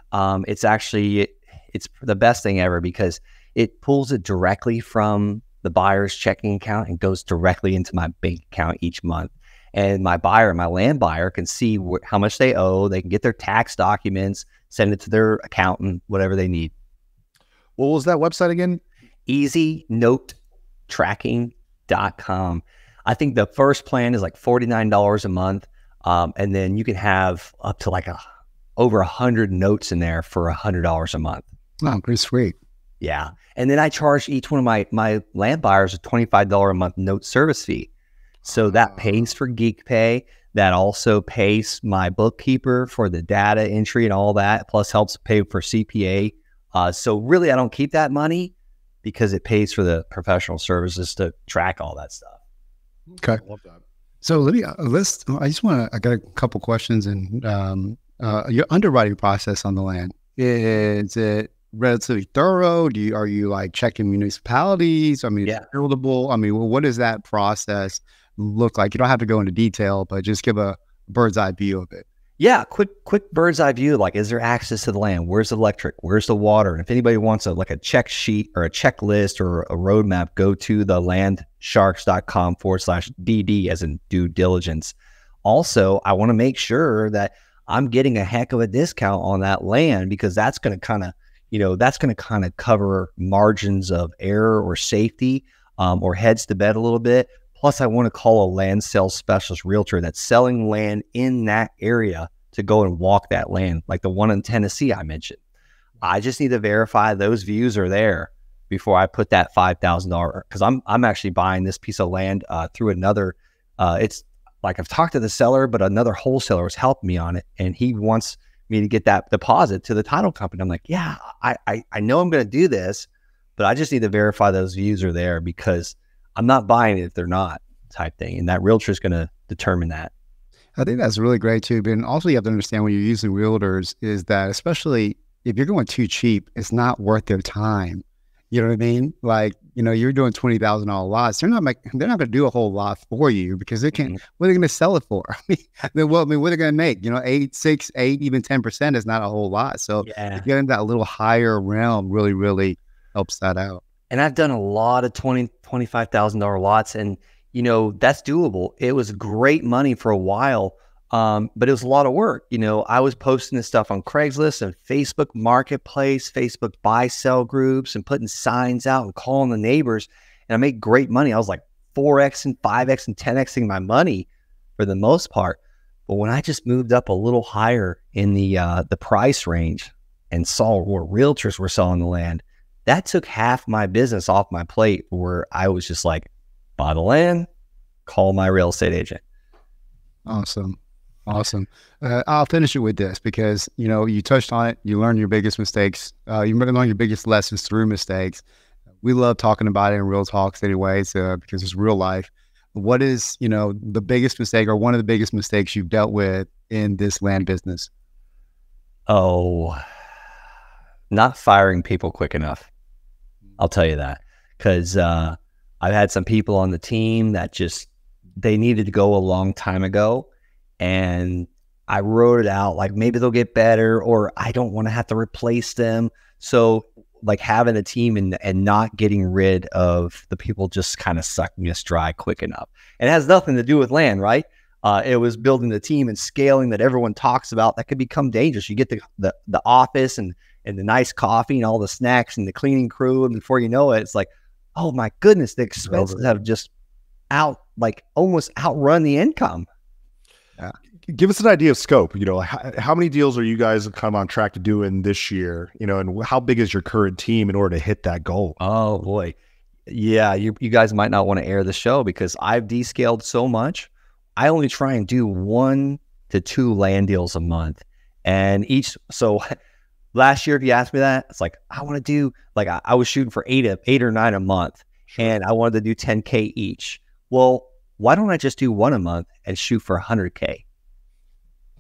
Speaker 3: It's the best thing ever, because it pulls it directly from the buyer's checking account and goes directly into my bank account each month. And my land buyer can see how much they owe. They can get their tax documents, send it to their accountant, whatever they need.
Speaker 2: What was that website again?
Speaker 3: easynotetracking.com. I think the first plan is like $49 a month. And then you can have up to like over 100 notes in there for $100 a month.
Speaker 4: Oh, pretty sweet.
Speaker 3: Yeah. And then I charge each one of my land buyers a $25 a month note service fee. So that pays for GeekPay. That also pays my bookkeeper for the data entry and all that, plus helps pay for CPA. So really, I don't keep that money because it pays for the professional services to track all that stuff.
Speaker 4: Okay.
Speaker 2: I love that.
Speaker 4: So I got a couple questions. And your underwriting process on the land, is it relatively thorough? Are you like checking municipalities? I mean,
Speaker 3: Yeah.
Speaker 4: Is it buildable? I mean, what does that process look like? You don't have to go into detail, but just give a bird's eye view of it.
Speaker 3: Yeah, quick bird's eye view. Like, is there access to the land? Where's the electric? Where's the water? And if anybody wants a check sheet or a checklist or a roadmap, go to the landsharks.com/DD as in due diligence. Also, I want to make sure that I'm getting a heck of a discount on that land, because that's going to kind of cover margins of error or safety, or heads to bed a little bit. Plus, I want to call a land sales specialist realtor that's selling land in that area to go and walk that land, like the one in Tennessee I mentioned. I just need to verify those views are there before I put that $5,000, because I'm actually buying this piece of land through another. It's like I've talked to the seller, but another wholesaler has helped me on it, and he wants me to get that deposit to the title company. I'm like, yeah, I know I'm going to do this, but I just need to verify those views are there, because I'm not buying it if they're not, type thing. And that realtor is going to determine that.
Speaker 4: I think that's really great too. But also you have to understand when you're using realtors is that especially if you're going too cheap, it's not worth their time. You know what I mean? Like, you're doing $20,000 lots. They're not going to do a whole lot for you because they can't, what are they going to sell it for? What are they going to make? 8, 6, 8, even 10% is not a whole lot. So if you get in that little higher realm, really, really helps that out.
Speaker 3: And I've done a lot of $20,000, $25,000 lots, and that's doable. It was great money for a while, but it was a lot of work. I was posting this stuff on Craigslist and Facebook Marketplace, Facebook buy-sell groups, and putting signs out and calling the neighbors. And I made great money. I was like 4X and 5X and 10Xing my money for the most part. But when I just moved up a little higher in the price range and saw where realtors were selling the land, that took half my business off my plate, where I was just like, buy the land, call my real estate agent.
Speaker 4: Awesome. I'll finish it with this because, you touched on it. You learned your biggest mistakes. You learn your biggest lessons through mistakes. We love talking about it in real talks anyways, because it's real life. What is, the biggest mistake or one of the biggest mistakes you've dealt with in this land business?
Speaker 3: Oh, not firing people quick enough. I'll tell you that, because I've had some people on the team that they needed to go a long time ago, and I wrote it out like maybe they'll get better, or I don't want to have to replace them. So like having a team and not getting rid of the people just kind of sucking us dry quick enough. And it has nothing to do with land, right? It was building the team and scaling that everyone talks about that could become dangerous. You get the office and the nice coffee and all the snacks and the cleaning crew, and before you know it, it's like, oh my goodness, the expenses have just almost outrun the income.
Speaker 2: Yeah. Give us an idea of scope. How many deals are you guys kind of on track to do in this year? And how big is your current team in order to hit that goal?
Speaker 3: Oh boy, yeah. You guys might not want to air the show because I've descaled so much. I only try and do 1 to 2 land deals a month, and last year, if you asked me that, it's like, I want to do, I was shooting for 8 or 9 a month, and I wanted to do 10K each. Well, why don't I just do 1 a month and shoot for 100K?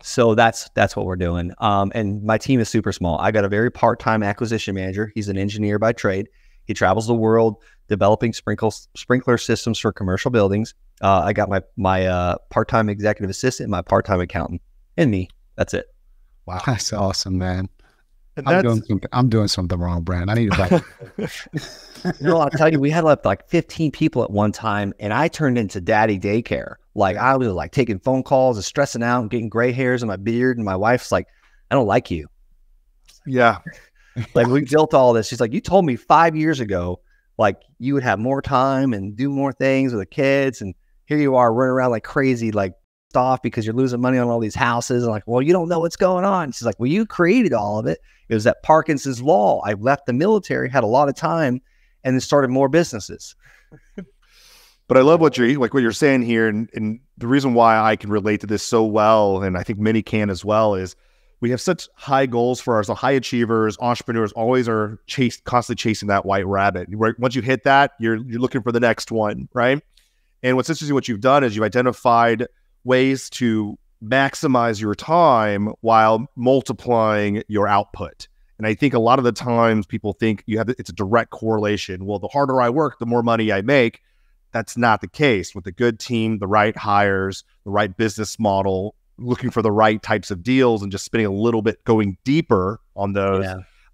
Speaker 3: So that's what we're doing. And my team is super small. I got a very part-time acquisition manager. He's an engineer by trade. He travels the world developing sprinkler systems for commercial buildings. I got my part-time executive assistant, my part-time accountant, and me. That's it.
Speaker 4: Wow. That's awesome, man.
Speaker 2: And
Speaker 4: I'm doing something wrong, Brent. I need to back.
Speaker 3: I'll tell you, we had like 15 people at one time, and I turned into daddy daycare. I was like taking phone calls and stressing out and getting gray hairs in my beard. And my wife's like, I don't like you.
Speaker 2: Yeah.
Speaker 3: We built all this. She's like, you told me 5 years ago, you would have more time and do more things with the kids. And here you are running around like crazy, off because you're losing money on all these houses. And well, you don't know what's going on. She's like, well, you created all of it. It was that Parkinson's law. I left the military, had a lot of time, and then started more businesses.
Speaker 2: But I love what you're saying here. And the reason why I can relate to this so well, and I think many can as well, is we have such high goals for ourselves. High achievers, entrepreneurs always are constantly chasing that white rabbit. Once you hit that, you're looking for the next one, right? And what's interesting, what you've done is you've identified ways to maximize your time while multiplying your output. And I think a lot of the times people think it's a direct correlation. Well, the harder I work, the more money I make. That's not the case. With a good team, the right hires, the right business model, looking for the right types of deals, and just spending a little bit going deeper on those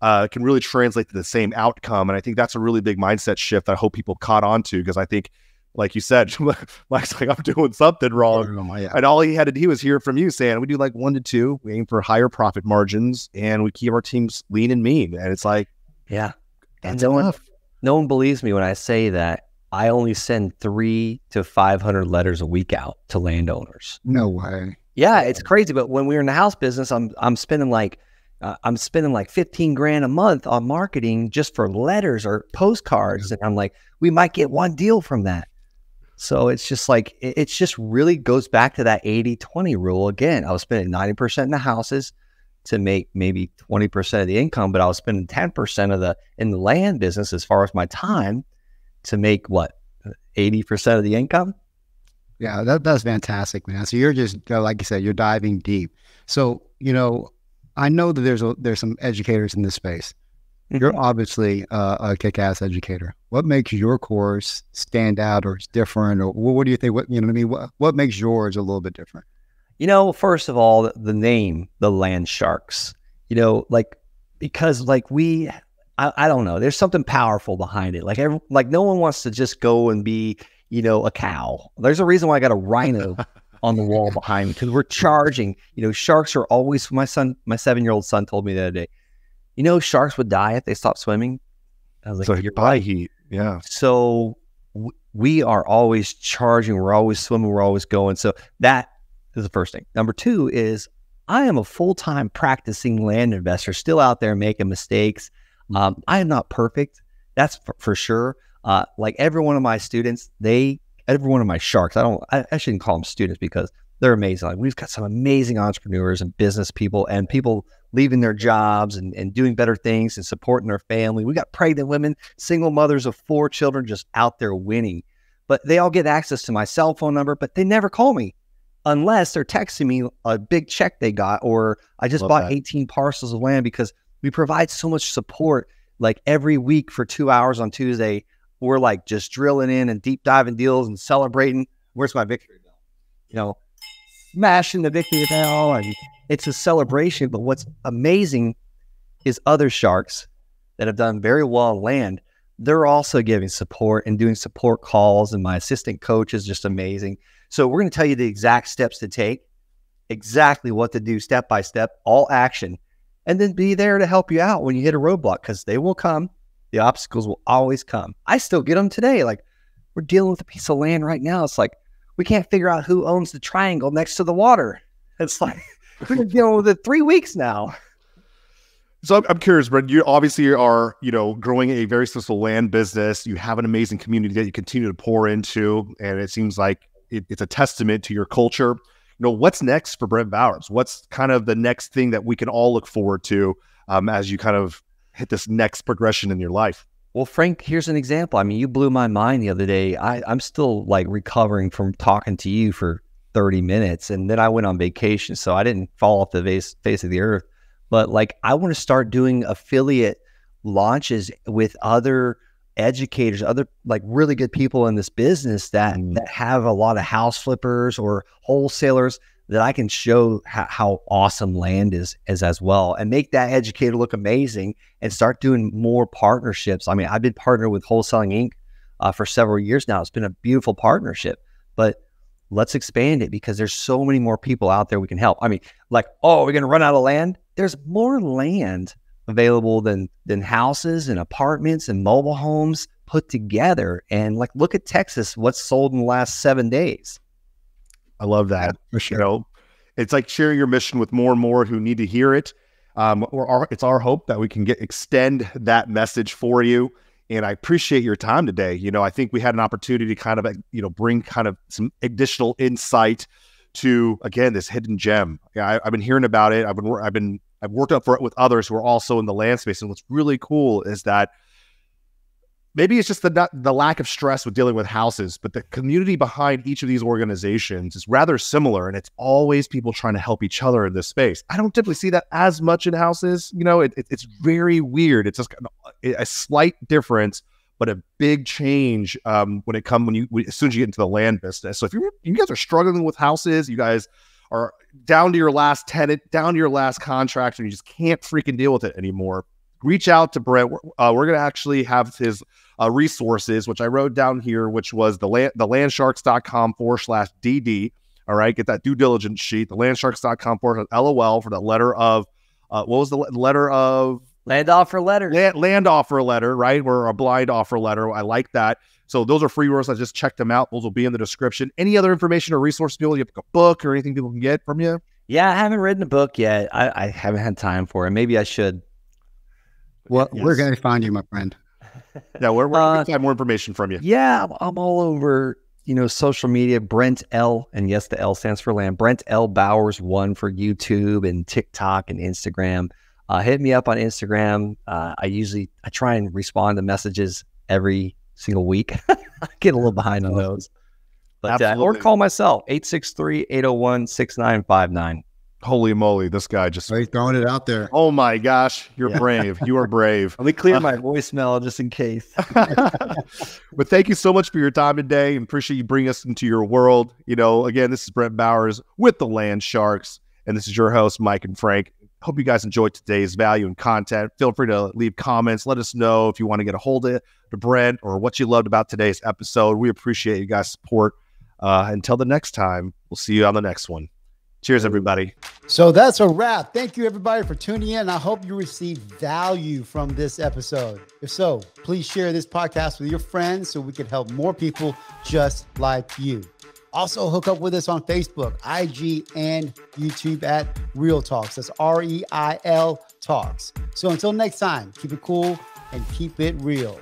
Speaker 2: can really translate to the same outcome. And I think that's a really big mindset shift that I hope people caught on to, because I think, like you said, Mike's like, I'm doing something wrong. And all he had to do was hear from you saying, we do 1 to 2, we aim for higher profit margins, and we keep our teams lean and mean. And it's like,
Speaker 3: yeah.
Speaker 2: And
Speaker 3: no one believes me when I say that I only send 300 to 500 letters a week out to landowners.
Speaker 4: No way.
Speaker 3: Yeah, it's crazy. But when we were in the house business, I'm spending like $15,000 a month on marketing just for letters or postcards. And I'm like, we might get 1 deal from that. So it's just really goes back to that 80-20 rule. Again, I was spending 90% in the houses to make maybe 20% of the income, but I was spending 10% in the land business as far as my time to make 80% of the income.
Speaker 4: Yeah, that's fantastic, man. So you're just like you said, you're diving deep. So I know that there's some educators in this space. You're obviously a kick-ass educator. What makes your course stand out, or it's different, or what do you think? What I mean? What makes yours a little bit different?
Speaker 3: First of all, the name, the Land Sharks. Because I don't know. There's something powerful behind it. Like no one wants to just go and be, a cow. There's a reason why I got a rhino on the wall behind me, because we're charging. Sharks are always. My 7-year-old son told me the other day, sharks would die if they stopped swimming. I was like,
Speaker 2: so you're body heat. Yeah.
Speaker 3: So we are always charging. We're always swimming. We're always going. So that is the first thing. Number two is I am a full-time practicing land investor, still out there making mistakes. I am not perfect. That's for sure. Like every one of my students, every one of my sharks, I shouldn't call them students because they're amazing. Like we've got some amazing entrepreneurs and business people and people leaving their jobs and doing better things and supporting their family. We got pregnant women, single mothers of 4 children just out there winning. But they all get access to my cell phone number, but they never call me unless they're texting me a big check they got, or I just bought 18 parcels of land, because we provide so much support. Like every week for 2 hours on Tuesday, we're like just drilling in and deep diving deals and celebrating. Where's my victory bell? Smashing the victory bell, and it's a celebration. But what's amazing is other sharks that have done very well on land, they're also giving support and doing support calls, and my assistant coach is just amazing. So we're going to tell you the exact steps to take, exactly what to do step by step, all action, and then be there to help you out when you hit a roadblock, because they will come. The obstacles will always come. I still get them today. Like we're dealing with a piece of land right now. It's like we can't figure out who owns the triangle next to the water. It's like we've been dealing with it 3 weeks now.
Speaker 2: So I'm curious, Brent, you obviously are, growing a very successful land business. You have an amazing community that you continue to pour into, and it seems like it's a testament to your culture. What's next for Brent Bowers? What's kind of the next thing that we can all look forward to as you kind of hit this next progression in your life?
Speaker 3: Well, Frank, here's an example. I mean, you blew my mind the other day. I'm still like recovering from talking to you for 30 minutes, and then I went on vacation, so I didn't fall off the face of the earth. But like, I want to start doing affiliate launches with other educators, other like really good people in this business that have a lot of house flippers or wholesalers that I can show how awesome land is as well, and make that educator look amazing, and start doing more partnerships. I mean, I've been partnered with Wholesaling Inc. For several years now. It's been a beautiful partnership, but let's expand it, because there's so many more people out there we can help. I mean, like, oh, we're going to run out of land? There's more land available than houses and apartments and mobile homes put together. And like, look at Texas, what's sold in the last 7 days.
Speaker 2: I love that. For sure. It's like sharing your mission with more and more who need to hear it. It's our hope that we can extend that message for you. And I appreciate your time today. I think we had an opportunity to kind of, bring kind of some additional insight to, again, this hidden gem. Yeah, I've been hearing about it. I've worked up for it with others who are also in the land space. And what's really cool is that maybe it's just the lack of stress with dealing with houses, but the community behind each of these organizations is rather similar, and it's always people trying to help each other in this space. I don't typically see that as much in houses. It's very weird. It's just a slight difference, but a big change as soon as you get into the land business. So if you guys are struggling with houses, you guys are down to your last tenant, down to your last contract, and you just can't freaking deal with it anymore, reach out to Brent. We're going to actually have his resources, which I wrote down here, which was the landsharks.com/DD. All right. Get that due diligence sheet, the landsharks.com/LOL for the letter of, what was the letter of?
Speaker 3: Land offer letter.
Speaker 2: Land offer letter, right? Or a blind offer letter. I like that. So those are free resources. I just checked them out. Those will be in the description. Any other information or resources, people, you have a book or anything people can get from you?
Speaker 3: Yeah, I haven't written a book yet. I haven't had time for it. Maybe I should.
Speaker 4: Well, yes. We're going to find you, my friend.
Speaker 2: Yeah, we're going to have more information from you.
Speaker 3: Yeah, I'm all over, social media. Brent L, and yes, the L stands for land. Brent L Bowers 1 for YouTube and TikTok and Instagram. Hit me up on Instagram. I try and respond to messages every single week. I get a little behind on those. But or call myself, 863-801-6959.
Speaker 2: Holy moly, this guy just
Speaker 4: he's throwing it out there.
Speaker 2: Oh my gosh, you're brave. You are brave.
Speaker 3: Let me clear my voicemail just in case.
Speaker 2: But thank you so much for your time today, and appreciate you bringing us into your world. Again, this is Brent Bowers with the Land Sharks, and this is your host, Mike and Frank. Hope you guys enjoyed today's value and content. Feel free to leave comments. Let us know if you want to get a hold of Brent or what you loved about today's episode. We appreciate you guys' support. Until the next time, we'll see you on the next one. Cheers, everybody.
Speaker 1: So that's a wrap. Thank you, everybody, for tuning in. I hope you received value from this episode. If so, please share this podcast with your friends so we can help more people just like you. Also, hook up with us on Facebook, IG, and YouTube at Real Talks. That's REIL Talks. So until next time, keep it cool and keep it real.